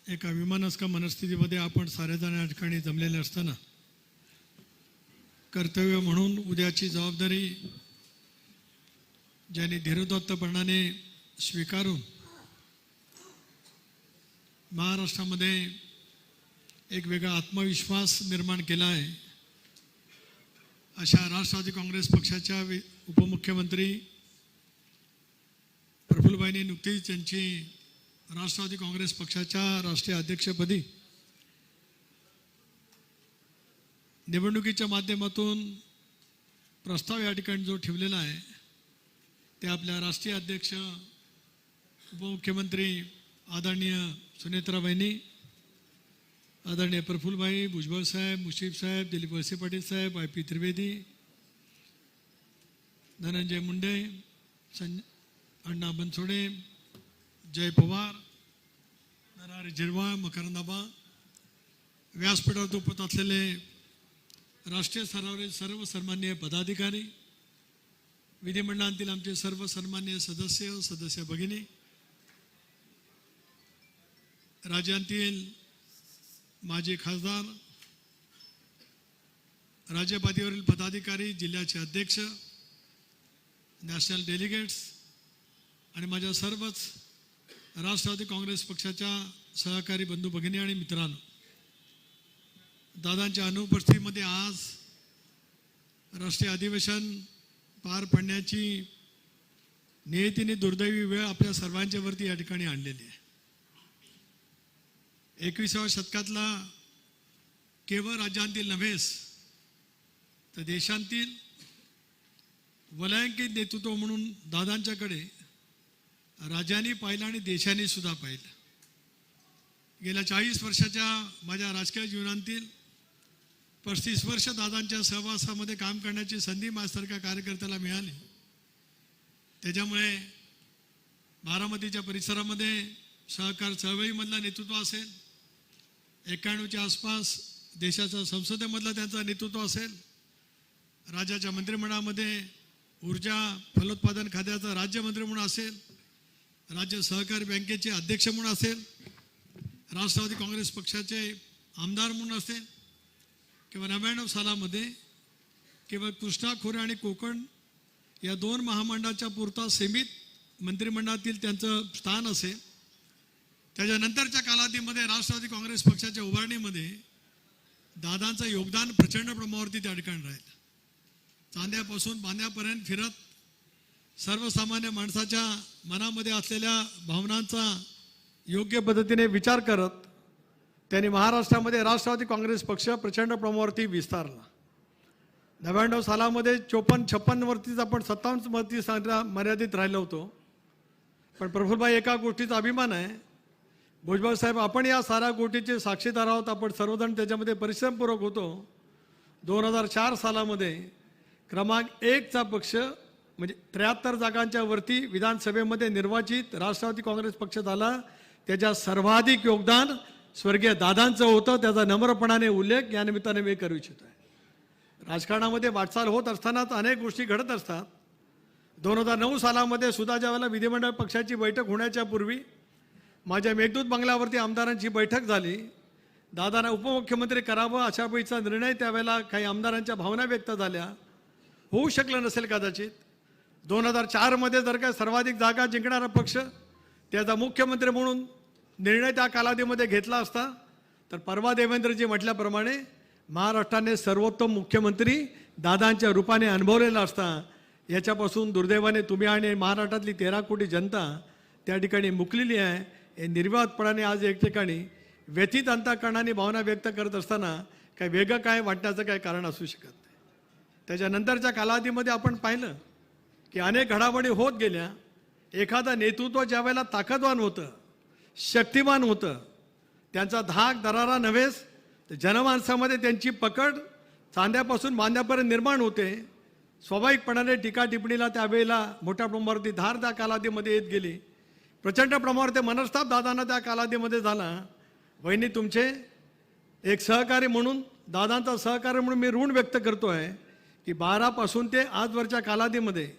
एका विमानास्का मनस्थितीमध्ये आपण सारेजण या ठिकाणी जमलेले असताना कर्तव्य म्हणून उद्याची जबाबदारी ज्यांनी धीरोदात्तपणाने स्वीकारून महाराष्ट्रामध्ये एक वेगळा आत्मविश्वास निर्माण केला आहे, अशा राष्ट्रवादी काँग्रेस पक्षाच्या उपमुख्यमंत्री प्रफुल्लभाईंनी नुकतीच त्यांची राष्ट्रवादी काँग्रेस पक्षाच्या राष्ट्रीय अध्यक्षपदी निवडणुकीच्या माध्यमातून प्रस्ताव या ठिकाणी जो ठेवलेला आहे ते आपल्या राष्ट्रीय अध्यक्ष उपमुख्यमंत्री आदरणीय सुनेत्राबाईंनी, आदरणीय प्रफुल्लभाई, भुजबळ साहेब, मुश्रीफ साहेब, दिलीप वळसे पाटील साहेब, IP त्रिवेदी, धनंजय मुंडे, अण्णा बनसोडे, जय पवार, नरहरी झिरवाळ, मकरंदाबा, व्यासपीठावर उपस्थित असलेले राष्ट्रीय स्तरावरील सर्व सन्माननीय पदाधिकारी, विधिमंडळातील आमचे सर्व सन्माननीय सदस्य भगिनी, राज्यांतील माजी खासदार, राज्य पातळीवरील पदाधिकारी, जिल्ह्याचे अध्यक्ष, नॅशनल डेलिगेट्स आणि माझ्या सर्वच राष्ट्रवादी काँग्रेस पक्षाच्या सहकारी बंधू भगिनी आणि मित्रांनो, दादांच्या अनुपस्थितीमध्ये आज राष्ट्रीय अधिवेशन पार पाडण्याची नियतीने दुर्दैवी वेळ आपल्या सर्वांच्यावरती या ठिकाणी आणलेली आहे. 21व्या शतकातला केवळ राज्यांतील नव्हेच तर देशांतील वलयांकित नेतृत्व म्हणून दादांच्याकडे राज्यांनी पाहिलं आणि देशांनी सुद्धा पाहिलं. गेल्या 40 वर्षाच्या माझ्या राजकीय जीवनातील 35 वर्ष दादांच्या सहवासामध्ये काम करण्याची संधी माझ्यासारख्या कार्यकर्त्याला मिळाली. त्याच्यामुळे बारामतीच्या परिसरामध्ये सहकार चळवळीमधलं नेतृत्व असेल, 91च्या आसपास देशाच्या संसदेमधलं त्यांचं नेतृत्व असेल, राज्याच्या मंत्रिमंडळामध्ये ऊर्जा फलोत्पादन खात्याचं राज्यमंत्री म्हणून असेल, राज्य सहकारी बँकेचे अध्यक्ष म्हणून असेल, राष्ट्रवादी काँग्रेस पक्षाचे आमदार म्हणून असेल, किंवा 99 सालामध्ये केवळ कृष्णा खोरे आणि कोकण या 2 महामंडळाच्या पुरता सीमित मंत्रिमंडळातील त्यांचं स्थान असेल. त्याच्यानंतरच्या कालावधीमध्ये राष्ट्रवादी काँग्रेस पक्षाच्या उभारणीमध्ये दादांचं योगदान प्रचंड प्रमाणावरती त्या ठिकाणी राहिलं. चांद्यापासून बांद्यापर्यंत फिरत सर्वसामान्य माणसाच्या मनामध्ये असलेल्या भावनांचा योग्य पद्धतीने विचार करत त्यांनी महाराष्ट्रामध्ये राष्ट्रवादी काँग्रेस पक्ष प्रचंड प्रमाणावरती विस्तारला. 99 सालामध्ये 54-56 वरतीच आपण 57 वरती मर्यादित राहिलो होतो. पण प्रफुल्लभाई, एका गोष्टीचा अभिमान आहे, भुजबळ साहेब आपण या साऱ्या गोष्टीचे साक्षीदार आहोत. आपण सर्वजण त्याच्यामध्ये परिश्रमपूर्वक होतो. 2004 सालामध्ये क्रमांक 1चा पक्ष म्हणजे 73 जागांच्या वरती विधानसभेमध्ये निर्वाचित राष्ट्रवादी काँग्रेस पक्ष झाला. त्याच्या सर्वाधिक योगदान स्वर्गीय दादांचं होतं. त्याचा नम्रपणाने उल्लेख या निमित्ताने मी करू इच्छितो आहे. राजकारणामध्ये वाटचाल होत असतानाच अनेक गोष्टी घडत असतात. 2009 सालामध्ये सुद्धा ज्यावेळेला विधिमंडळ पक्षाची बैठक होण्याच्या पूर्वी माझ्या मेघदूत बंगल्यावरती आमदारांची बैठक झाली. दादांना उपमुख्यमंत्री करावं अशा पैसा निर्णय त्यावेळेला काही आमदारांच्या भावना व्यक्त झाल्या. होऊ शकलं नसेल कदाचित. 2004 मध्ये जर काय सर्वाधिक जागा जिंकणारा पक्ष त्याचा मुख्यमंत्री म्हणून निर्णय त्या कालावधीमध्ये घेतला असता तर परवा देवेंद्रजी म्हटल्याप्रमाणे महाराष्ट्राने सर्वोत्तम मुख्यमंत्री दादांच्या रूपाने अनुभवलेला असता. याच्यापासून दुर्दैवाने तुम्ही आणि महाराष्ट्रातली 13 कोटी जनता त्या ठिकाणी मुकलेली आहे. हे निर्वादपणाने आज एक ठिकाणी व्यथित अंतःकरणाने भावना व्यक्त करत असताना काय वेगळं काय वाटण्याचं काय कारण असू शकत नाही. त्याच्यानंतरच्या कालावधीमध्ये आपण पाहिलं की अनेक घडामोडी होत गेल्या. एखादा नेतृत्व ज्या वेळेला ताकदवान होतं, शक्तिमान होतं, त्यांचा धाक दरारा नव्हेच तर जनमानसामध्ये त्यांची पकड चांद्यापासून बांद्यापर्यंत निर्माण होते. स्वाभाविकपणाने टीका टिप्पणीला त्यावेळेला मोठ्या प्रमाणावरती धार त्या कालावधीमध्ये येत गेली. प्रचंड प्रमाणावर ते मनस्ताप दादांना त्या कालावधीमध्ये झाला. वहिनी, तुमचे एक सहकारी म्हणून, दादांचा सहकारी म्हणून मी ऋण व्यक्त करतो आहे की 12 पासून ते आजवरच्या कालावधीमध्ये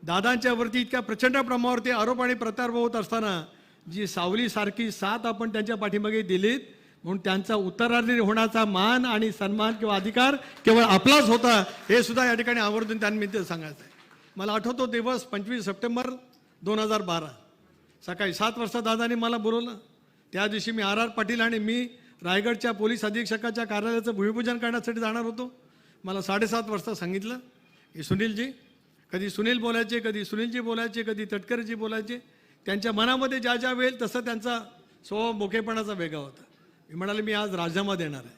दादांच्यावरती इतक्या प्रचंड प्रमाणावरती आरोप आणि प्रत्यारोप होत असताना जी सावलीसारखी साथ आपण त्यांच्या पाठीमागे दिलीत, म्हणून त्यांचा उत्तराधिकारी होण्याचा मान आणि सन्मान किंवा अधिकार केवळ आपलाच होता, हे सुद्धा या ठिकाणी आवर्जून त्यानिमित्त सांगायचं आहे. मला आठवतो दिवस 25 सप्टेंबर 2012 सकाळी 7 वाजता दादांनी मला बोलवलं. त्या दिवशी मी RR पाटील आणि मी रायगडच्या पोलीस अधीक्षकाच्या कार्यालयाचं भूमिपूजन करण्यासाठी जाणार होतो. मला 7:30 वाजता सांगितलं की सुनीलजी, कधी सुनील बोलायचे, कधी सुनीलजी बोलायचे, कधी तटकरेजी बोलायचे, त्यांच्या मनामध्ये ज्या ज्या वेळ तसं त्यांचा स्वभाव मोकेपणाचा वेगळा होता. मी म्हणाले मी आज राजीनामा देणार आहे,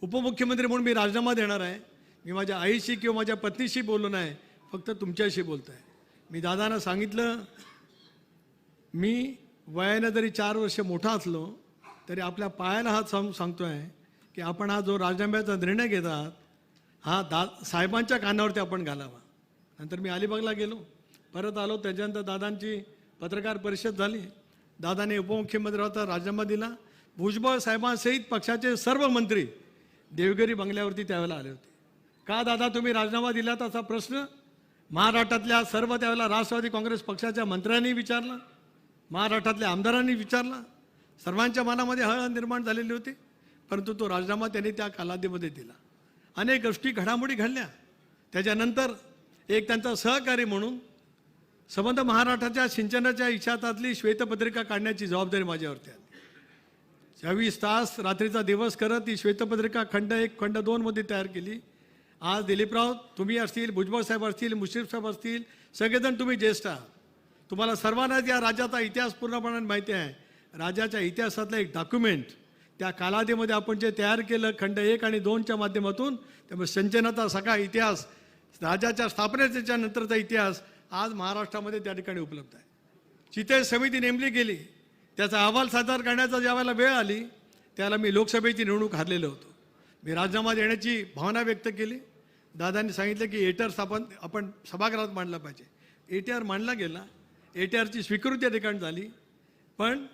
उपमुख्यमंत्री म्हणून मी राजीनामा देणार आहे. मी माझ्या आईशी किंवा माझ्या पत्नीशी बोललो नाही, फक्त तुमच्याशी बोलतो आहे. मी दादांना सांगितलं, मी वयानं जरी 4 वर्ष मोठा असलो तरी आपल्या पायाला हात सांगतो आहे की आपण हा जो राजीनाम्याचा निर्णय घेतात हा साहेबांच्या कानावरती आपण घालावा. नंतर मी अलिबागला गेलो, परत आलो. त्याच्यानंतर दादांची पत्रकार परिषद झाली. दादाने उपमुख्यमंत्र्याचा राजीनामा दिला. भुजबळ साहेबांसहित पक्षाचे सर्व मंत्री देवगिरी बंगल्यावरती त्यावेळेला आले होते. का दादा तुम्ही राजीनामा दिलात असा प्रश्न महाराष्ट्रातल्या सर्व त्यावेळेला राष्ट्रवादी काँग्रेस पक्षाच्या मंत्र्यांनी विचारला, महाराष्ट्रातल्या आमदारांनी विचारला. सर्वांच्या मनामध्ये हळहळ निर्माण झालेली होती. परंतु तो राजीनामा त्यांनी त्या कालावधीमध्ये दिला. अनेक गोष्टी घडामोडी घडल्या. त्याच्यानंतर एक त्यांचा सहकारी म्हणून संबंध महाराष्ट्राच्या सिंचनाच्या इच्छातातली श्वेतपत्रिका काढण्याची जबाबदारी माझ्यावरती आली. 24 तास रात्रीचा दिवस करत ती श्वेतपत्रिका खंड 1 खंड 2 मध्ये तयार केली. आज दिलीपराव तुम्ही असतील, भुजबळ साहेब असतील, मुश्रीफ साहेब असतील, सगळेजण तुम्ही ज्येष्ठ आहात. तुम्हाला सर्वांनाच या राज्याचा इतिहास पूर्णपणे माहिती आहे. राज्याच्या इतिहासातलं एक डॉक्युमेंट त्या कालावधीमध्ये आपण जे तयार केलं खंड 1 आणि 2च्या माध्यमातून, त्यामुळे सिंचनाचा सगळा इतिहास, राज्याच्या स्थापनेच्या नंतरचा इतिहास आज महाराष्ट्रामध्ये त्या ठिकाणी उपलब्ध आहे. चिते समिती नेमली गेली, त्याचा अहवाल सादर करण्याचा ज्यावेळेला वेळ आली त्यावेळेला मी लोकसभेची निवडणूक हारलेलो होतो. मी राजीनामा देण्याची भावना व्यक्त केली. दादांनी सांगितलं की ATR आपण सभागृहात मांडला पाहिजे. ATR मांडला गेला, ATRची स्वीकृती या ठिकाणी झाली. पण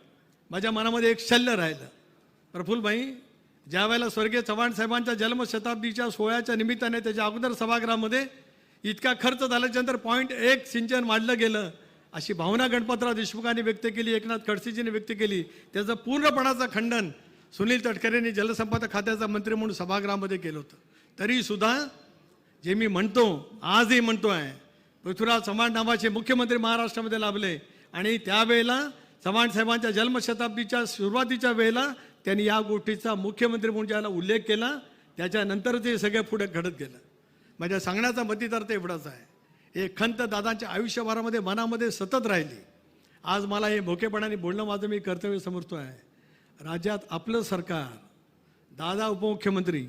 माझ्या मनामध्ये एक शल्य राहिलं. प्रफुल्लभाई, ज्या वेळेला स्वर्गीय चव्हाण साहेबांच्या जन्मशताब्दीच्या सोहळ्याच्या निमित्ताने त्याच्या अगोदर सभागृहामध्ये इतका खर्च झाल्याच्यानंतर 1 सिंचन मांडलं गेलं, अशी भावना गणपतराव देशमुखांनी व्यक्त केली, एकनाथ खडसेजींनी व्यक्त केली. त्याचं पूर्णपणाचं खंडन सुनील तटकरेंनी जलसंपदा खात्याचा मंत्री म्हणून सभागृहामध्ये केलं होतं. तरीसुद्धा जे मी म्हणतो, आजही म्हणतो आहे, पृथ्वीराज चव्हाण नावाचे मुख्यमंत्री महाराष्ट्रामध्ये लाभले आणि त्यावेळेला चव्हाण साहेबांच्या जन्मशताब्दीच्या सुरुवातीच्या वेळेला त्यांनी या गोष्टीचा मुख्यमंत्री म्हणून ज्याला उल्लेख केला, त्याच्यानंतर ते सगळं पुढे घडत गेलं. माझ्या सांगण्याचा मतितार्थ एवढाच आहे, एक खंत दादांच्या आयुष्यभरामध्ये मनामध्ये सतत राहिली. आज मला हे भोकेपणाने बोलणं माझं मी कर्तव्य समजतो आहे. राज्यात आपलं सरकार, दादा उपमुख्यमंत्री,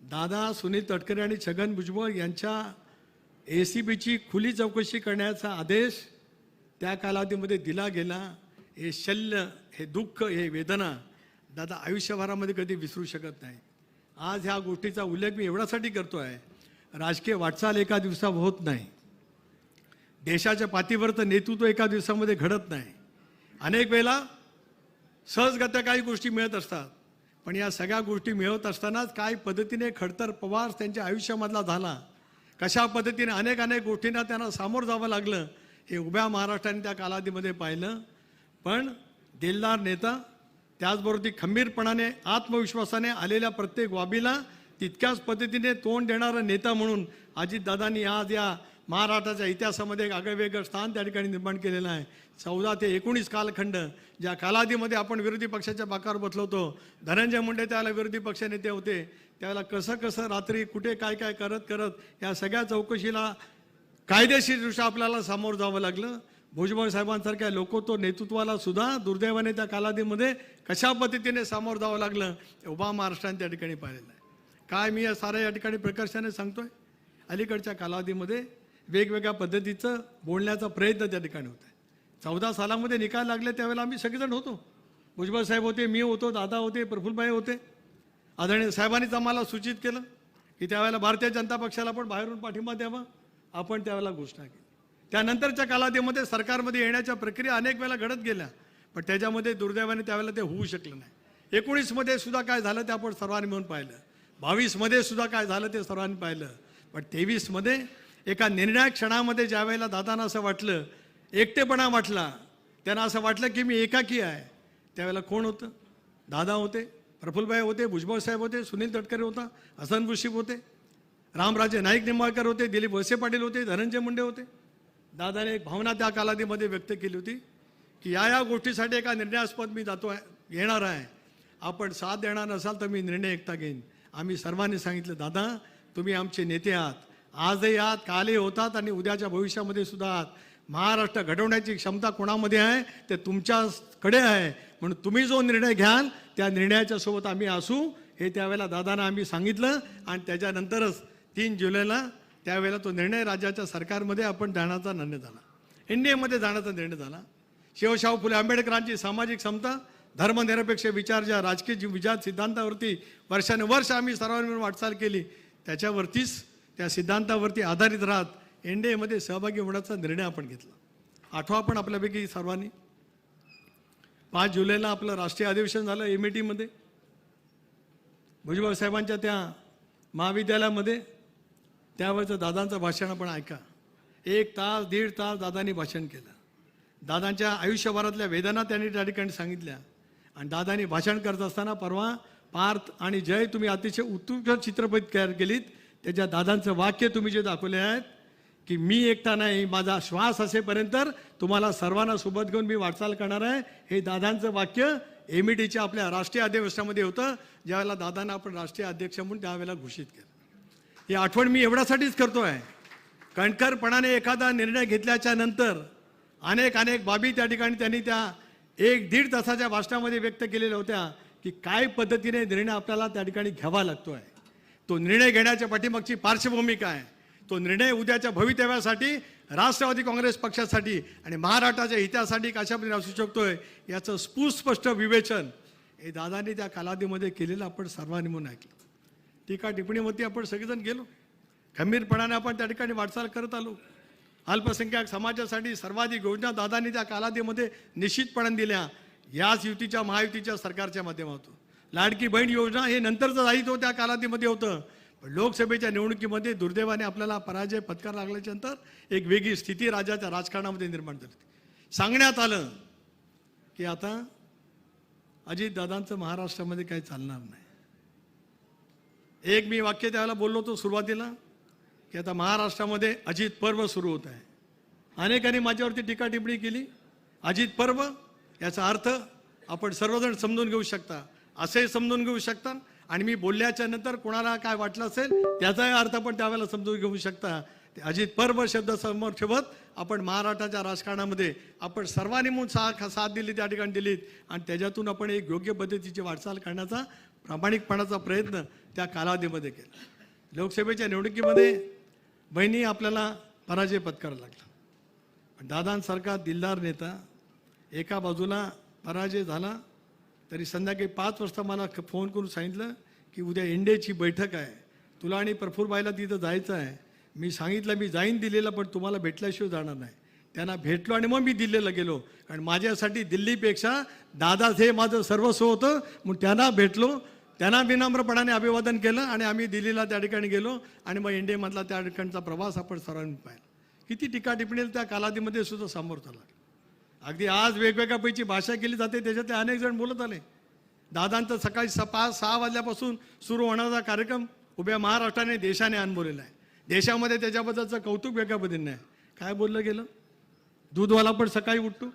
दादा सुनील तटकरे आणि छगन भुजबळ यांच्या ACBची खुली चौकशी करण्याचा आदेश त्या कालावधीमध्ये दिला गेला. हे शल्य, हे दुःख, हे वेदना दादा आयुष्यभरामध्ये कधी विसरू शकत नाही. आज ह्या गोष्टीचा उल्लेख मी एवढ्यासाठी करतो आहे, राजकीय वाटचाल एका दिवसात होत नाही, देशाच्या पाठीवरचं नेतृत्व एका दिवसामध्ये घडत नाही. अनेक वेळेला सहजगत्या काही गोष्टी मिळत असतात, पण या सगळ्या गोष्टी मिळवत असतानाच काय पद्धतीने खडतर प्रवास त्यांच्या आयुष्यामधला झाला, कशा पद्धतीने अनेक गोष्टींना त्यांना सामोरं जावं लागलं, हे उभ्या महाराष्ट्राने त्या कालावधीमध्ये पाहिलं. पण दिलदार नेता, त्याचबरोबर ती खंबीरपणाने आत्मविश्वासाने आलेल्या प्रत्येक बाबीला तितक्याच पद्धतीने तोंड देणारा नेता म्हणून अजितदादांनी आज या महाराष्ट्राच्या इतिहासामध्ये एक आगळेवेगळं स्थान त्या ठिकाणी निर्माण केलेलं आहे. 14 ते 19 कालखंड, ज्या कालावधीमध्ये आपण विरोधी पक्षाच्या बाकावर बसलो होतो, धनंजय मुंडे त्यावेळेला विरोधी पक्षनेते होते, त्यावेळेला कसं रात्री कुठे काय करत या सगळ्या चौकशीला कायदेशीरदृष्ट्या आपल्याला सामोरं जावं लागलं. भुजबळ साहेबांसारख्या लोकोत्तर नेतृत्वाला सुद्धा दुर्दैवाने त्या कालावधीमध्ये कशा पद्धतीने सामोरं जावं लागलं, उभा महाराष्ट्राने त्या ठिकाणी पाहिलेलं आहे. काय मी या साऱ्या या ठिकाणी प्रकर्षाने सांगतोय, अलीकडच्या कालावधीमध्ये वेगवेगळ्या पद्धतीचं बोलण्याचा प्रयत्न त्या ठिकाणी होत आहे. 14 सालामध्ये निकाल लागले त्यावेळेला आम्ही सगळेजण होतो. भुजबळ साहेब होते, मी होतो, दादा होते, प्रफुल्लभाई होते. आदरणीय साहेबांनीच आम्हाला सूचित केलं की त्यावेळेला भारतीय जनता पक्षाला पण बाहेरून पाठिंबा द्यावा. आपण त्यावेळेला घोषणा केली. त्यानंतरच्या कालावधीमध्ये सरकारमध्ये येण्याच्या प्रक्रिया अनेक वेळेला घडत गेल्या, पण त्याच्यामध्ये दुर्दैवाने त्यावेळेला ते होऊ शकलं नाही. 19 मध्ये सुद्धा काय झालं ते आपण सर्वांनी मिळून पाहिलं. 22 मध्ये सुद्धा काय झालं ते सर्वांनी पाहिलं. पण 23 मध्ये एका निर्णायक क्षणामध्ये ज्या वेळेला दादांना असं वाटलं, एकटेपणा वाटला, त्यांना असं वाटलं की मी एकाकी आहे. त्यावेळेला कोण होतं? दादा होते, प्रफुल्लभाई होते, भुजबळ साहेब होते, सुनील तटकरे होता, हसन मुश्रीफ होते, रामराजे नाईक निंबाळकर होते, दिलीप वळसे पाटील होते, धनंजय मुंडे होते. दादाने एक भावना त्या कालावधीमध्ये व्यक्त केली होती की या गोष्टीसाठी एका निर्णयास्पद मी येणार आहे. आपण साथ देणार नसाल तर मी निर्णय एकटा घेईन. आम्ही सर्वांनी सांगितलं, दादा तुम्ही आमचे नेते आहात, आजही आहात, कालही होतात आणि उद्याच्या भविष्यामध्ये सुद्धा आहात. महाराष्ट्र घडवण्याची क्षमता कोणामध्ये आहे ते तुमच्याकडे आहे. म्हणून तुम्ही जो निर्णय घ्याल त्या निर्णयाच्या सोबत आम्ही असू, हे त्यावेळेला दादांना आम्ही सांगितलं. आणि त्याच्यानंतरच 3 जुलैला त्यावेळेला तो निर्णय राज्याच्या सरकारमध्ये आपण जाण्याचा निर्णय झाला, NDAमध्ये जाण्याचा निर्णय झाला. शिवशाहू फुले आंबेडकरांची सामाजिक समता, धर्मनिरपेक्ष विचार, ज्या राजकीय विचार सिद्धांतावरती वर्षानुवर्ष आम्ही सर्वांनी मिळून वाटचाल केली, त्याच्यावरतीच त्या सिद्धांतावरती आधारित राहत NDAमध्ये सहभागी होण्याचा निर्णय आपण घेतला. आठवा पण आपल्यापैकी सर्वांनी 5 जुलैला आपलं राष्ट्रीय अधिवेशन झालं METमध्ये, भुजबळ साहेबांच्या त्या महाविद्यालयामध्ये. त्यावेळेचं दादांचं भाषण आपण ऐका. 1 तास 1.5 तास दादांनी भाषण केलं. दादांच्या आयुष्यभरातल्या वेदना त्यांनी त्या ठिकाणी सांगितल्या. आणि दादांनी भाषण करत असताना परवा पार्थ आणि जय तुम्ही अतिशय उत्कृष्ट चित्रपट तयार केलीत. त्याच्या दादांचं वाक्य तुम्ही जे दाखवले आहेत की मी एकटा नाही, माझा श्वास असेपर्यंत तुम्हाला सर्वांना सोबत घेऊन मी वाटचाल करणार आहे, हे दादांचं वाक्य METच्या आपल्या राष्ट्रीय अधिवेशनामध्ये होतं, ज्यावेळेला दादांना आपण राष्ट्रीय अध्यक्ष म्हणून त्यावेळेला घोषित केलं. ही आठवण मी एवढ्यासाठीच करतो आहे, कणखरपणाने एखादा निर्णय घेतल्याच्या नंतर अनेक बाबी त्या ठिकाणी त्यांनी त्या 1-1.5 तासाच्या भाषणामध्ये व्यक्त केलेल्या होत्या की काय पद्धतीने निर्णय आपल्याला त्या ठिकाणी घ्यावा लागतो आहे. तो निर्णय घेण्याच्या पाठीमागची पार्श्वभूमी काय, तो निर्णय उद्याच्या भवितव्यासाठी, राष्ट्रवादी काँग्रेस पक्षासाठी आणि महाराष्ट्राच्या हितासाठी कशा पद्धतीने असू शकतोय याचं सुस्पष्ट विवेचन हे दादांनी त्या कालावधीमध्ये केलेलं आपण सर्वांनी म्हणून ऐकलं. टीका टिप्पणीवरती आपण सगळेजण गेलो, खंबीरपणाने आपण त्या ठिकाणी वाटचाल करत आलो. अल्पसंख्याक समाजासाठी सर्वाधिक योजना दादांनी त्या कालावधीमध्ये निश्चितपणे दिल्या, याच युतीच्या महायुतीच्या सरकारच्या माध्यमातून. लाडकी बहीण योजना हे नंतरचं दायित्व त्या कालावधीमध्ये होतं, पण लोकसभेच्या निवडणुकीमध्ये दुर्दैवाने आपल्याला पराजय पत्करावा लागल्याच्यानंतर एक वेगळी स्थिती राज्याच्या राजकारणामध्ये निर्माण झाली. सांगण्यात आलं की आता अजितदादांचं महाराष्ट्रामध्ये काही चालणार नाही. एक मी वाक्य त्यावेळेला बोललो होतो सुरुवातीला की आता महाराष्ट्रामध्ये अजित पर्व सुरू होत आहे. अनेकांनी माझ्यावरती टीका टिप्पणी केली. अजित पर्व याचा अर्थ आपण सर्वजण समजून घेऊ शकता, असे समजून घेऊ शकता, आणि मी बोलल्याच्या नंतर कोणाला काय वाटलं असेल त्याचाही अर्थ पण त्यावेळेला समजून घेऊ शकता. ते अजित पर्व शब्द समोर ठेवत आपण महाराष्ट्राच्या राजकारणामध्ये आपण सर्वांनी म्हणून साथ दिली, त्या ठिकाणी दिलीत, आणि त्याच्यातून आपण एक योग्य पद्धतीची वाटचाल करण्याचा प्रामाणिकपणाचा प्रयत्न त्या कालावधीमध्ये केला. लोकसभेच्या निवडणुकीमध्ये बहिणी आपल्याला पराजय पत्करावा लागला, पण दादांसारखा दिलदार नेता एका बाजूला पराजय झाला तरी संध्याकाळी 5 वाजता मला फोन करून सांगितलं की उद्या NDAची बैठक आहे, तुला आणि प्रफुल्लभाईला तिथं जायचं आहे. मी सांगितलं मी जाईन दिल्लीला, पण तुम्हाला भेटल्याशिवाय जाणार नाही. त्यांना भेटलो आणि मग मी दिल्लीला गेलो, कारण माझ्यासाठी दिल्लीपेक्षा दादाच हे माझं सर्वस्व होतं. मग त्यांना भेटलो, त्यांना विनम्रपणाने अभिवादन केलं आणि आम्ही दिल्लीला त्या ठिकाणी गेलो आणि मग NDAमधला त्या ठिकाणचा प्रवास आपण सर्वांनी पाहिला. किती टीका टिप्पणी त्या कालावधीमध्ये सुद्धा समोर आला. अगदी आज वेगवेगळ्या पैकी भाषा केली जाते, त्याच्यात अनेक जण बोलत आले. दादांचा सकाळी 5-6 वाजल्यापासून सुरू होणारा कार्यक्रम उभ्या महाराष्ट्राने देशाने अनुभवलेला आहे. देशामध्ये त्याच्याबद्दलचं कौतुक वेगळ्या पद्धतीने आहे. काय बोललं गेलं, दूधवाला पण सकाळी उठतो,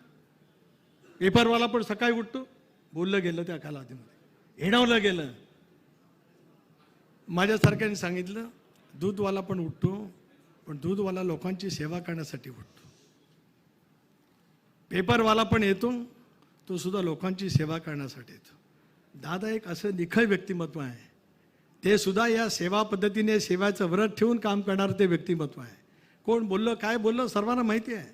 पेपरवाला पण सकाळी उठतो, बोललं गेलं त्या कालावधीमध्ये, हिणवलं गेलं. माझ्यासारख्याने सांगितलं दूधवाला पण उठतो, पण दूधवाला लोकांची सेवा करण्यासाठी उठतो. पेपरवाला पण येतो, तो सुद्धा लोकांची सेवा करण्यासाठी येतो. दादा एक असं निखळ व्यक्तिमत्व आहे, ते सुद्धा या सेवा पद्धतीने सेवाचं व्रत ठेवून काम करणारं ते व्यक्तिमत्व आहे. कोण बोललं काय बोललं सर्वांना माहिती आहे.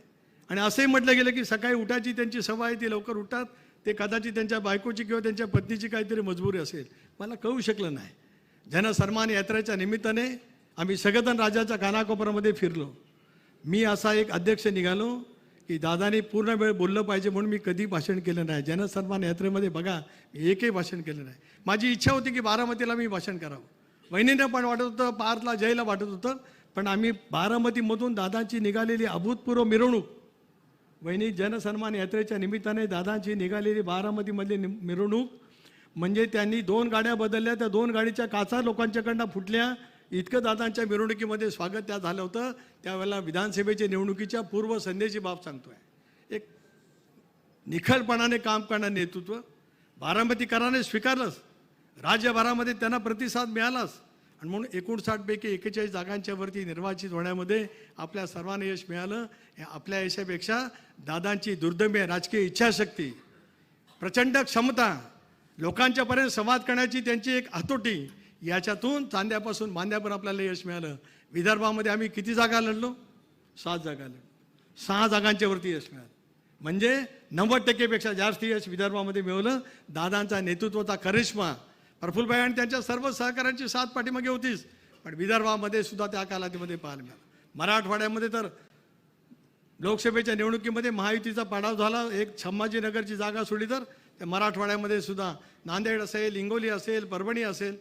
आणि असंही म्हटलं गेलं की सकाळी उठायची त्यांची सवय आहे, ती लवकर उठतात, ते कदाचित त्यांच्या बायकोची किंवा त्यांच्या पत्नीची काहीतरी मजबुरी असेल, मला कळू शकलं नाही. जनसन्मान यात्रेच्या निमित्ताने आम्ही सगळेजण राज्याच्या कानाकोपऱ्यामध्ये फिरलो. मी असा एक अध्यक्ष निघालो की दादाने पूर्ण वेळ बोललं पाहिजे म्हणून मी कधी भाषण केलं नाही. जनसन्मान यात्रेमध्ये बघा मी एकही भाषण केलं नाही. माझी इच्छा होती की बारामतीला मी भाषण करावं, वहिनींना पण वाटत होतं, पार्थला जयला वाटत होतं, पण आम्ही बारामतीमधून दादांची निघालेली अभूतपूर्व मिरवणूक वहिनी, जनसन्मान यात्रेच्या निमित्ताने दादांची निघालेली बारामतीमधली मिरवणूक म्हणजे त्यांनी 2 गाड्या बदलल्या, त्या 2 गाडीच्या काचा लोकांच्याकडनं फुटल्या, इतकं दादांच्या मिरवणुकीमध्ये स्वागत त्या झालं होतं. त्यावेळेला विधानसभेच्या निवडणुकीच्या पूर्वसंध्येची बाब सांगतोय. एक निखळपणाने काम करणारं नेतृत्व बारामतीकरांनी स्वीकारलंच, राज्यभरामध्ये त्यांना प्रतिसाद मिळालाच आणि म्हणून 59 पैकी 41 जागांच्या वरती निर्वाचित होण्यामध्ये आपल्या सर्वांना यश मिळालं. हे आपल्या यशापेक्षा दादांची दुर्दम्य राजकीय इच्छाशक्ती, प्रचंड क्षमता, लोकांच्यापर्यंत संवाद करण्याची त्यांची एक हातोटी, याच्यातून चांद्यापासून बांद्यापर्यंत आपल्याला यश मिळालं. विदर्भामध्ये आम्ही किती जागा लढलो? 7 जागा लढलो. 6 जागांच्या वरती यश मिळालं. म्हणजे 90% पेक्षा जास्त यश विदर्भामध्ये मिळवलं. दादांचा नेतृत्वाचा करिश्मा, प्रफुल्लभाई आणि त्यांच्या सर्व सहकाऱ्यांची साथ पाठीमागे होतीच, पण विदर्भामध्ये सुद्धा त्या कालावधीमध्ये पाहायला मिळालं. मराठवाड्यामध्ये तर लोकसभेच्या निवडणुकीमध्ये महायुतीचा पाडाव झाला. एक संभाजीनगरची जागा सोडली तर त्या मराठवाड्यामध्ये सुद्धा नांदेड असेल, हिंगोली असेल, परभणी असेल,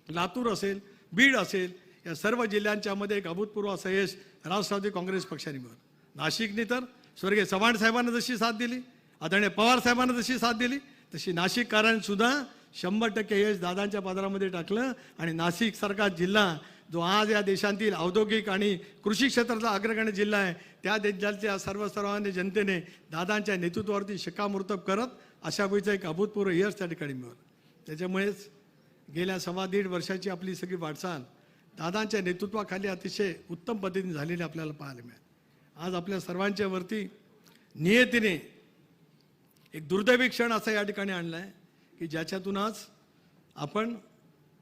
लातूर असेल, बीड असेल, या सर्व जिल्ह्यांच्यामध्ये एक अभूतपूर्व असं यश राष्ट्रवादी काँग्रेस पक्षाने मिळवलं. नाशिकने तर स्वर्गीय चव्हाण साहेबांना जशी साथ दिली, आदरणीय पवार साहेबांना जशी साथ दिली, तशी नाशिककरांसुद्धा 100% यश दादांच्या पदरामध्ये टाकलं. आणि नाशिकसारखा जिल्हा जो आज या देशातील औद्योगिक आणि कृषी क्षेत्राचा अग्रगण्य जिल्हा आहे, त्या जिल्ह्यातल्या सर्वसामान्य जनतेने दादांच्या नेतृत्वावरती शिक्कामोर्तब करत अशा वेळीचं एक अभूतपूर्व यश त्या ठिकाणी मिळवलं. त्याच्यामुळेच गेल्या 1.25 वर्षाची आपली सगळी वाटचाल दादांच्या नेतृत्वाखाली अतिशय उत्तम पद्धतीने झालेली आपल्याला पाहायला मिळेल. आज आपल्या सर्वांच्या वरती नियतीने एक दुर्दैवी क्षण असा या ठिकाणी आणला आहे की ज्याच्यातून आज आपण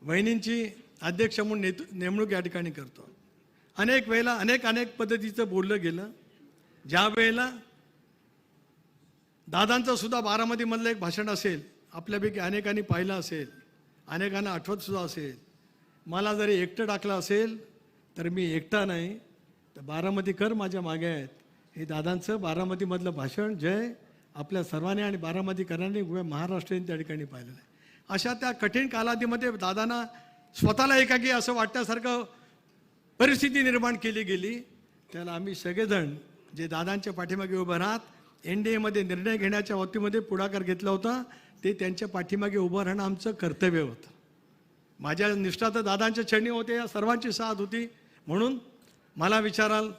वहिनींची अध्यक्ष म्हणून नेमणूक या ठिकाणी करतो. अनेक वेळेला अनेक पद्धतीचं बोललं गेलं. ज्या वेळेला दादांचं सुद्धा बारामतीमधलं एक भाषण असेल, आपल्यापैकी अनेकांनी पाहिलं असेल, अनेकांना आठवत सुद्धा असेल. मला जरी एकटं टाकलं असेल तर मी एकटा नाही, तर बारामतीकर माझ्या मागे आहेत. हे दादांचं बारामतीमधलं भाषण जय आपल्या सर्वांनी आणि बारामतीकरांनी महाराष्ट्राने त्या ठिकाणी पाहिलेलं आहे. अशा त्या कठीण कालावधीमध्ये दादांना स्वतःला एकाकी असं वाटण्यासारखं परिस्थिती निर्माण केली गेली. त्याला आम्ही सगळेजण जे दादांच्या पाठीमागे उभं राहत NDAमध्ये निर्णय घेण्याच्या बाबतीमध्ये पुढाकार घेतला होता, ते त्यांच्या पाठीमागे उभं राहणं आमचं कर्तव्य होतं. माझ्या निष्ठा तर दादांच्या चरणी होते, या सर्वांची साथ होती. म्हणून मला विचाराल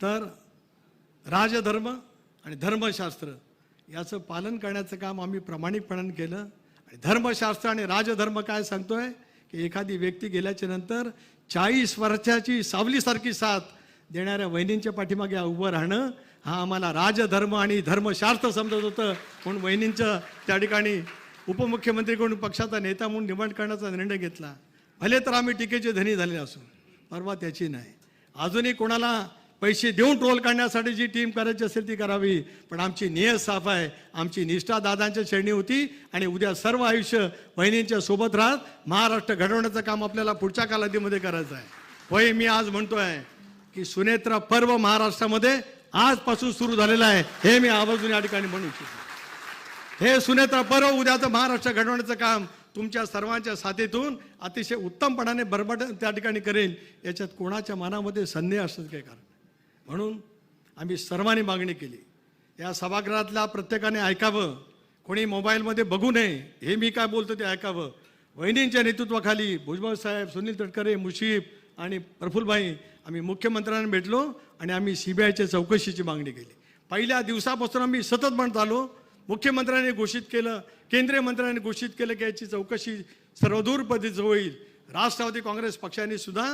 तर राजधर्म आणि धर्मशास्त्र याचं पालन करण्याचं काम आम्ही प्रामाणिकपणाने केलं. आणि धर्मशास्त्र आणि राजधर्म काय सांगतोय की एखादी व्यक्ती गेल्याच्या नंतर 40 वर्षाची सावलीसारखी साथ देणाऱ्या वहिनींच्या पाठीमागे उभं राहणं हा आम्हाला राजधर्म आणि धर्मशास्त्र समजत होतं. म्हणून वहिनींचं त्या ठिकाणी उपमुख्यमंत्रीकडून पक्षाचा नेता म्हणून निवड करण्याचा निर्णय घेतला. भले तर आम्ही टीकेचे धनी झाले असू, परवा त्याची नाही. अजूनही कोणाला पैसे देऊन ट्रोल काढण्यासाठी जी टीम करायची असेल ती करावी, पण आमची नियत साफ आहे. आमची निष्ठा दादांच्या चरणी होती आणि उद्या सर्व आयुष्य वहिनींच्या सोबत राहत महाराष्ट्र घडवण्याचं काम आपल्याला पुढच्या कालावधीमध्ये करायचं आहे. होय, मी आज म्हणतोय की सुनेत्रा पर्व महाराष्ट्रामध्ये आजपासून सुरू झालेलं आहे, हे मी आवर्जून या ठिकाणी म्हणू इच्छितो. हे सुनेत्रा पर्व उद्याचं महाराष्ट्र घडवण्याचं काम तुमच्या सर्वांच्या साथीतून अतिशय उत्तमपणाने बरबट त्या ठिकाणी करेल, याच्यात कोणाच्या मनामध्ये संदेह असतं काय कारण. म्हणून आम्ही सर्वांनी मागणी केली, या सभागृहातल्या प्रत्येकाने ऐकावं, कोणी मोबाईलमध्ये बघू नये, हे मी काय बोलतो ते ऐकावं. वहिनींच्या नेतृत्वाखाली भुजबळ साहेब, सुनील तटकरे, मुशीफ आणि प्रफुल्लभाई आम्ही मुख्यमंत्र्यांना भेटलो आणि आम्ही CBIच्या चौकशीची मागणी केली. पहिल्या दिवसापासून आम्ही सतत म्हणत आलो. मुख्यमंत्र्यांनी घोषित केलं, केंद्रीय मंत्र्यांनी घोषित केलं की याची चौकशी सर्वदूर पद्धतीचं होईल. राष्ट्रवादी काँग्रेस पक्षाने सुद्धा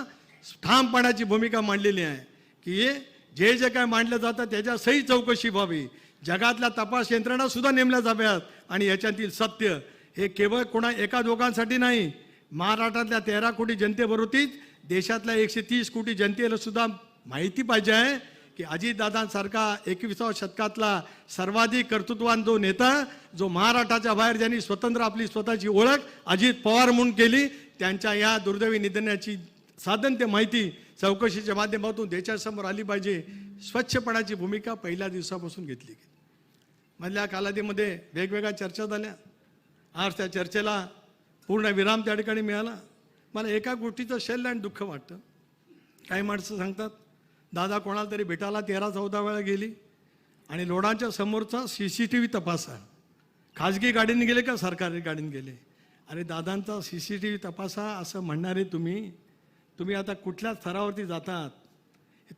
ठामपणाची भूमिका मांडलेली आहे की जे काय मांडलं जातं त्याच्या सही चौकशी व्हावी. जगातल्या तपास यंत्रणा सुद्धा नेमल्या जाव्यात आणि याच्यातील सत्य हे केवळ कोणा एका दोघांसाठी नाही, महाराष्ट्रातल्या 13 कोटी जनतेबरोबरच देशातल्या 130 कोटी जनतेला सुद्धा माहिती पाहिजे आहे की अजितदादांसारखा 21व्या शतकातला सर्वाधिक कर्तृत्ववान जो नेता, जो महाराष्ट्राच्या बाहेर ज्यांनी स्वतंत्र आपली स्वतःची ओळख अजित पवार म्हणून केली, त्यांच्या या दुर्दैवी निधनाची साधन ते माहिती चौकशीच्या माध्यमातून देशासमोर आली पाहिजे. स्वच्छपणाची भूमिका पहिल्या दिवसापासून घेतली गेली. मधल्या कालावधीमध्ये वेगवेगळ्या चर्चा झाल्या. आज त्या चर्चेला पूर्ण विराम त्या ठिकाणी मिळाला. मला एका गोष्टीचं शैल्य आणि दुःख वाटतं. काही माणसं सांगतात दादा कोणाला तरी भेटायला 13-14 वेळा गेली आणि लोणांच्या समोरचा CCTV तपासा. खाजगी गाडीने गेले का सरकारी गाडीने गेले? अरे दादांचा CCTV तपासा असं म्हणणारे तुम्ही आता कुठल्या स्तरावरती जातात?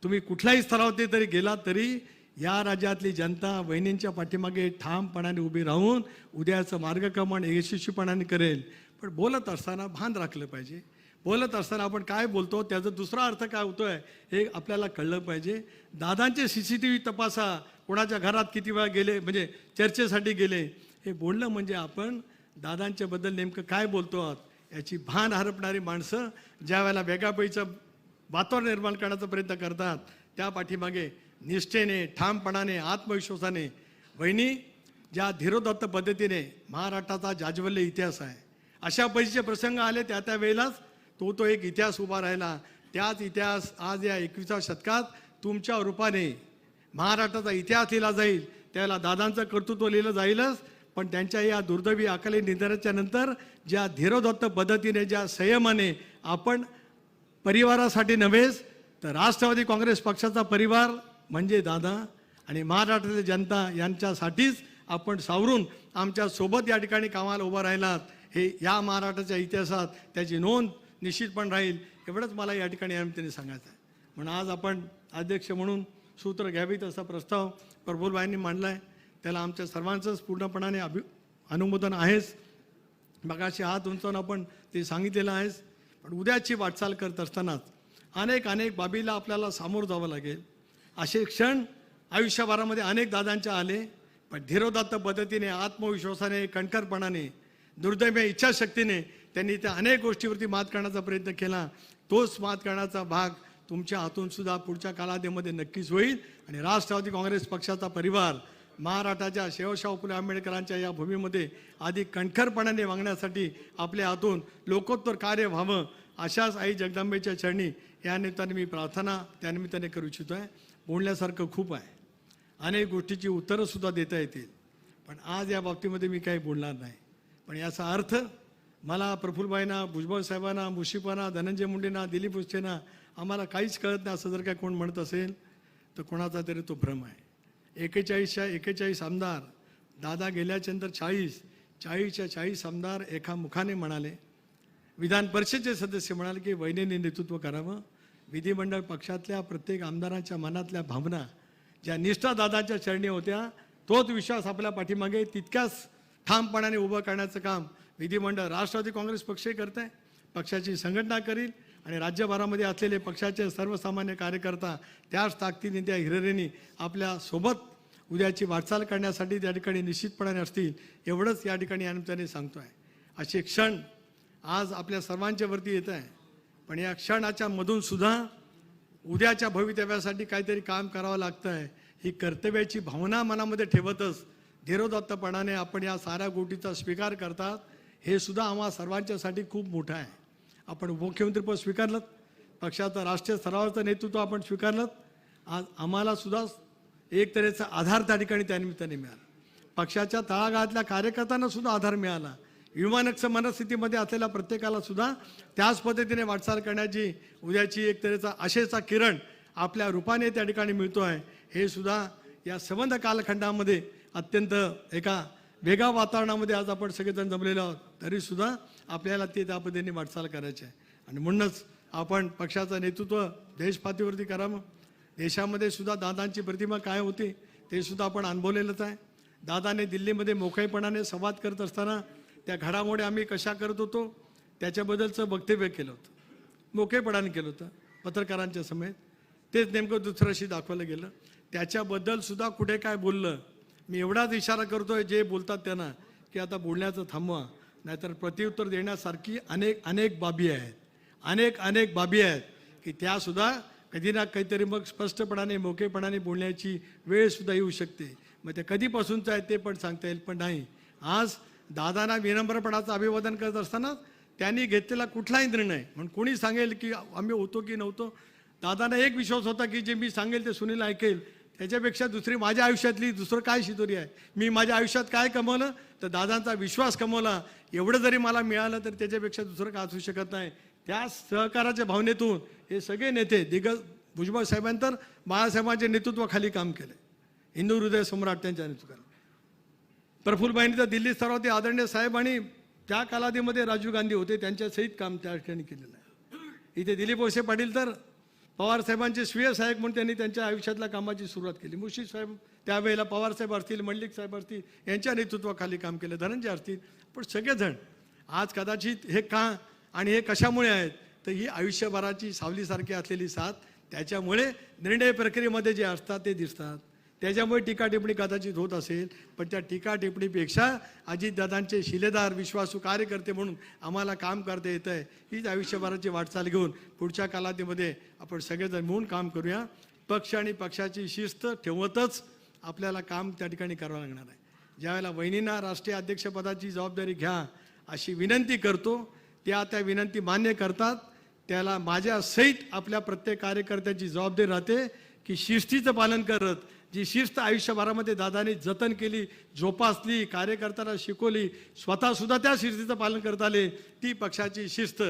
तुम्ही कुठल्याही स्तरावरती तरी गेलात तरी या राज्यातली जनता वहिनींच्या पाठीमागे ठामपणाने उभी राहून उद्याचं मार्गक्रमण यशस्वीपणाने करेल. पण बोलत असताना भान राखलं पाहिजे. बोलत असताना आपण काय बोलतो त्याचा दुसरा अर्थ काय होतोय हे आपल्याला कळलं पाहिजे. दादांचे CCTV तपासा, कोणाच्या घरात किती वेळा गेले, म्हणजे चर्चेसाठी गेले, हे बोलणं म्हणजे आपण दादांच्या बद्दल नेमकं काय बोलतो आहोत याची भान हरपणारी माणसं ज्या वेळेला वेगळापणीचं वातावरण निर्माण करण्याचा प्रयत्न करतात त्या पाठीमागे निष्ठेने, ठामपणाने, आत्मविश्वासाने वहिनी ज्या धीरोदात्त पद्धतीने महाराष्ट्राचा जाज्वल्य इतिहास आहे, अशा परिस्थितीचे प्रसंग आले त्या वेळेलाच तो एक इतिहास उभा राहिला. त्याच इतिहास आज या 21व्या शतकात तुमच्या रूपाने महाराष्ट्राचा इतिहास लिहिला जाईल. त्याला दादांचं कर्तृत्व लिहिलं जाईलच, पण त्यांच्या या दुर्दैवी अकाली निधनाच्या नंतर ज्या धीरोदात्त पद्धतीने, ज्या संयमाने आपण परिवारासाठी नव्हेच तर राष्ट्रवादी काँग्रेस पक्षाचा परिवार म्हणजे दादा आणि महाराष्ट्रातील जनता यांच्यासाठीच आपण सावरून आमच्या सोबत या ठिकाणी कामाला उभा राहिलात, हे या महाराष्ट्राच्या इतिहासात त्याची नोंद निश्चितपणे राहील. एवढंच मला या ठिकाणी या निमित्ताने सांगायचं आहे. म्हणून आज आपण अध्यक्ष म्हणून सूत्र घ्यावीत असा प्रस्ताव प्रफुल्लभाईंनी मांडला आहे. त्याला आमच्या सर्वांचंच पूर्णपणाने अनुमोदन आहेच. मगाशी हात उंचावून आपण ते सांगितलेलं आहेच. पण उद्याची वाटचाल करत असतानाच अनेक बाबीला आपल्याला सामोरं जावं लागेल. असे क्षण आयुष्यभरामध्ये अनेक दादांच्या आले, पण धीरोदात्त पद्धतीने, आत्मविश्वासाने, कणखरपणाने, दुर्दैवी इच्छाशक्तीने त्यांनी त्या अनेक गोष्टीवरती मात करण्याचा प्रयत्न केला. तोच मात करण्याचा भाग तुमच्या हातून सुद्धा पुढच्या कालावधीमध्ये नक्कीच होईल. आणि राष्ट्रवादी काँग्रेस पक्षाचा परिवार महाराष्ट्राच्या शिवशाहू फुले आंबेडकरांच्या या भूमीमध्ये अधिक कणखरपणाने वागण्यासाठी आपल्या हातून लोकोत्तर कार्य व्हावं अशाच आई जगदंबेच्या चरणी या निमित्ताने मी प्रार्थना त्यानिमित्ताने करू इच्छितो आहे. बोलण्यासारखं खूप आहे, अनेक गोष्टीची उत्तरंसुद्धा देता येतील, पण आज या बाबतीमध्ये मी काही बोलणार नाही. पण याचा अर्थ मला प्रफुल्लभाईंना, भुजबळ साहेबांना, मुश्रीफांना, धनंजय मुंडेंना, दिलीप वळसेंना आम्हाला काहीच कळत नाही असं जर काय कोण म्हणत असेल तर कोणाचा तरी तो भ्रम आहे. 41च्या 41 आमदार, दादा गेल्याच्यानंतर 40च्या 40 आमदार एका मुखाने म्हणाले. विधान परिषदेचे सदस्य म्हणाले की वहिनींनी नेतृत्व करावं. विधिमंडळ पक्षातल्या प्रत्येक आमदारांच्या मनातल्या भावना ज्या निष्ठा दादाच्या चरणी होत्या, तोच विश्वास आपल्या पाठीमागे तितक्याच ठामपणाने उभं करण्याचं काम विधिमंडळ राष्ट्रवादी काँग्रेस पक्षही करत आहे, पक्षाची संघटना करील. आणि राज्यभरामध्ये असलेले पक्षाचे सर्वसामान्य कार्यकर्ता त्याच ताकदीने, त्या हिरिरीने आपल्या सोबत उद्याची वाटचाल करण्यासाठी त्या ठिकाणी निश्चितपणाने असतील. एवढंच या ठिकाणी या निमित्ताने सांगतो आहे. असे क्षण आज आपल्या सर्वांच्या वरती येत आहे, पण या क्षणाच्या मधून सुद्धा उद्याच्या भवितव्यासाठी काहीतरी काम करावं लागतं आहे. ही कर्तव्याची भावना मनामध्ये ठेवतच धीरोदात्तपणाने आपण या साऱ्या गोष्टीचा स्वीकार करतात, हे सुद्धा आम्हा सर्वांच्यासाठी खूप मोठं आहे. आपण मुख्यमंत्रीपद स्वीकारलं, पक्षाचं राष्ट्रीय स्तरावरचं नेतृत्व आपण स्वीकारलं. आज आम्हाला सुद्धा एक तऱ्हेचा आधार त्या ठिकाणी त्यानिमित्ताने मिळाला. पक्षाच्या तळागाळातल्या कार्यकर्त्यांना सुद्धा आधार मिळाला. विमानक्ष मनस्थितीमध्ये असलेल्या प्रत्येकाला सुद्धा त्याच पद्धतीने वाटचाल करण्याची उद्याची एक तऱ्हेचा आशेचा किरण आपल्या रूपाने त्या ठिकाणी मिळतो आहे. हे सुद्धा या संबंध कालखंडामध्ये अत्यंत एका वेगळ्या वातावरणामध्ये आज आपण सगळेजण जमलेलो आहोत, तरीसुद्धा आपल्याला ते त्या पद्धतीने वाटचाल करायची आहे. आणि म्हणूनच आपण पक्षाचं नेतृत्व देशपातळीवरती करावं. देशामध्ये सुद्धा दादांची प्रतिमा काय होती ते सुद्धा आपण अनुभवलेलंच आहे. दादाने दिल्लीमध्ये मोकळेपणाने संवाद करत असताना त्या घडामोडी आम्ही कशा करत होतो त्याच्याबद्दलचं वक्तव्य केलं होतं, मोकळेपणाने केलं होतं पत्रकारांच्या समेत. तेच नेमकं दुसऱ्याशी दाखवलं गेलं. त्याच्याबद्दल सुद्धा कुठे काय बोललं, मी एवढाच इशारा करतोय जे बोलतात त्यांना की आता बोलण्याचं थांबवा, नाहीतर प्रत्युत्तर देण्यासारखी अनेक बाबी आहेत, अनेक बाबी आहेत की त्यासुद्धा कधी ना काहीतरी मग स्पष्टपणाने मोकळेपणाने बोलण्याची वेळसुद्धा येऊ शकते. मग ते कधीपासूनचं आहे ते पण सांगता येईल, पण नाही. आज दादांना विनम्रपणाचं अभिवादन करत असताना त्यांनी घेतलेला कुठलाही निर्णय, म्हणून कोणी सांगेल की आम्ही होतो की नव्हतो, दादांना एक विश्वास होता की जे मी सांगेल ते सुनील ऐकेल. त्याच्यापेक्षा दुसरी माझ्या आयुष्यातली दुसरं काय शिदोरी आहे, मी माझ्या आयुष्यात काय कमवलं तर दादांचा विश्वास कमवला. एवढं जरी मला मिळालं तर त्याच्यापेक्षा दुसरं काय असू शकत नाही. त्या सहकाराच्या भावनेतून हे सगळे नेते भुजबळ साहेबांतर बाळासाहेबांच्या नेतृत्वाखाली काम केले. हिंदू हृदय सम्राट त्यांच्या नेतृत्वाखाली. प्रफुल्लबाईंनी तर दिल्ली स्तरावरती आदरणीय साहेब आणि त्या कालावधीमध्ये राजीव गांधी होते त्यांच्यासहित काम त्या ठिकाणी केलेलं आहे. इथे दिलीप वळसे पाटील तर पवार साहेबांचे स्वीय सहाय्यक म्हणून त्यांनी त्यांच्या आयुष्यातल्या कामाची सुरुवात केली. मुश्रीफ साहेब त्यावेळेला पवार साहेब असतील, मंडलिक साहेब असतील, यांच्या नेतृत्वाखाली काम केलं, धनंजय असतील. पण सगळेजण आज कदाचित हे का आणि हे कशामुळे आहेत तर ही आयुष्यभराची सावलीसारखी असलेली साथ, त्याच्यामुळे निर्णय प्रक्रियेमध्ये जे असतात ते दिसतात. त्याच्यामुळे टीका टिप्पणी कदाचित होत असेल, पण त्या टीका टिप्पणीपेक्षा अजितदादांचे शिलेदार विश्वासू कार्यकर्ते म्हणून आम्हाला काम करता येतं आहे. हीच आयुष्यभराची वाटचाल घेऊन पुढच्या कालावधीमध्ये आपण सगळेजण मिळून काम करूया. पक्ष आणि पक्षाची शिस्त ठेवतच आपल्याला काम त्या ठिकाणी करावं लागणार आहे. ज्यावेळेला वहिनींना राष्ट्रीय अध्यक्षपदाची जबाबदारी घ्या अशी विनंती करतो, त्या विनंती मान्य करतात. त्याला माझ्या सहित आपल्या प्रत्येक कार्यकर्त्याची जबाबदारी राहते की शिस्तीचं पालन करत, जी शिस्त आयुष्यभरामध्ये दादाने जतन केली, जोपासली, कार्यकर्त्याला शिकवली, स्वतःसुद्धा त्या शिस्तीचं पालन करता आले, ती पक्षाची शिस्त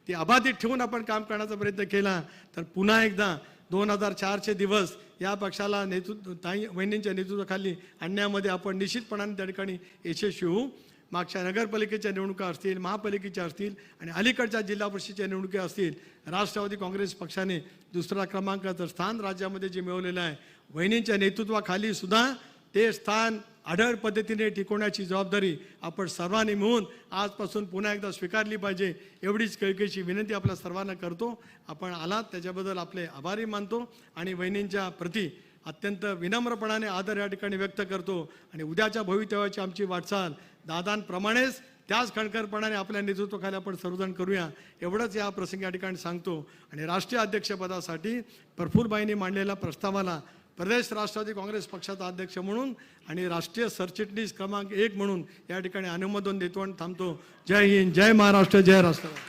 ती अबाधित ठेवून आपण काम करण्याचा प्रयत्न केला तर पुन्हा एकदा 2004चे दिवस या पक्षाला वहिनींच्या नेतृत्वाखाली आणण्यामध्ये आपण निश्चितपणाने त्या ठिकाणी यशस्वी होऊ. मागच्या नगरपालिकेच्या निवडणुका असतील, महापालिकेच्या असतील आणि अलीकडच्या जिल्हा परिषदेच्या निवडणुका असतील, राष्ट्रवादी काँग्रेस पक्षाने दुसरा क्रमांकाचं स्थान राज्यामध्ये जे मिळवलेलं आहे, वहिनींच्या नेतृत्वाखाली सुद्धा ते स्थान आढळ पद्धतीने टिकवण्याची जबाबदारी आपण सर्वांनी मिळून आजपासून पुन्हा एकदा स्वीकारली पाहिजे. एवढीच कळकळीची विनंती आपल्या सर्वांना करतो. आपण आलात त्याच्याबद्दल आपले आभारी मानतो आणि वहिनींच्या प्रती अत्यंत विनम्रपणाने आदर या ठिकाणी व्यक्त करतो. आणि उद्याच्या भवितव्याची आमची वाटचाल दादांप्रमाणेच त्याच खणखरपणाने आपल्या नेतृत्वाखाली आपण सर्वजण करूया, एवढंच या प्रसंगी या ठिकाणी सांगतो. आणि राष्ट्रीय अध्यक्षपदासाठी प्रफुल्लबाईंनी मांडलेल्या प्रस्तावाला प्रदेश राष्ट्रवादी काँग्रेस पक्षाचा अध्यक्ष म्हणून आणि राष्ट्रीय सरचिटणीस क्रमांक 1 म्हणून या ठिकाणी अनुमोदन देतो आणि थांबतो. जय हिंद, जय महाराष्ट्र, जय राष्ट्रवादी.